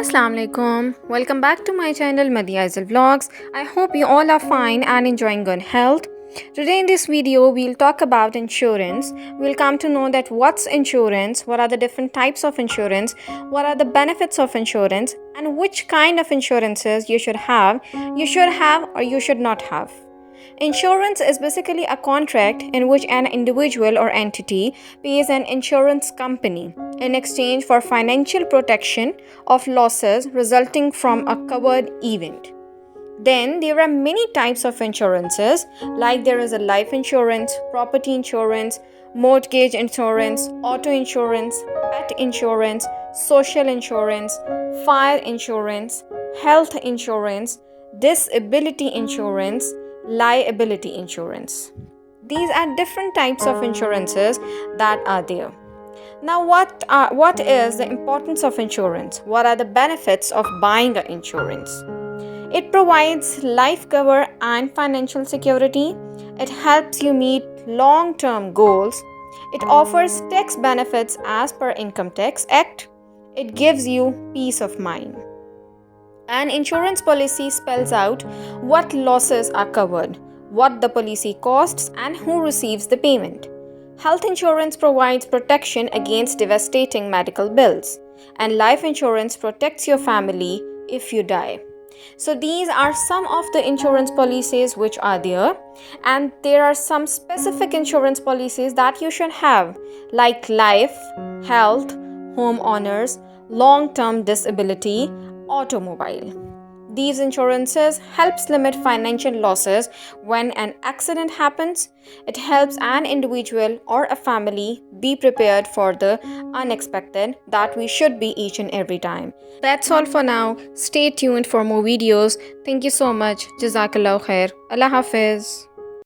Assalamu alaikum. Welcome back to my channel Madya AIZAL vlogs. I hope you all are fine and enjoying good health. Today in this video we'll talk about insurance. We'll come to know that what's insurance, what are the different types of insurance, what are the benefits of insurance, and which kind of insurances you should have or you should not have. Insurance is basically a contract in which an individual or entity pays an insurance company in exchange for financial protection of losses resulting from a covered event. Then there are many types of insurances, like there is a life insurance, property insurance, mortgage insurance, auto insurance, pet insurance, social insurance, fire insurance, health insurance, disability insurance, liability insurance. These are different types of insurances that are there. Now, what is the importance of insurance? What are the benefits of buying an insurance? It provides life cover and financial security. It helps you meet long-term goals. It offers tax benefits as per Income Tax Act. It gives you peace of mind. An insurance policy spells out what losses are covered, what the policy costs, and who receives the payment. Health insurance provides protection against devastating medical bills, and life insurance protects your family if you die. So these are some of the insurance policies which are there, and there are some specific insurance policies that you should have, like life, health, homeowners, long-term disability, automobile. These insurances helps limit financial losses when an accident happens. It helps an individual or a family be prepared for the unexpected that we should be each and every time. That's all for now. Stay tuned for more videos. Thank you so much. Jazakallah khair. Allah Hafiz.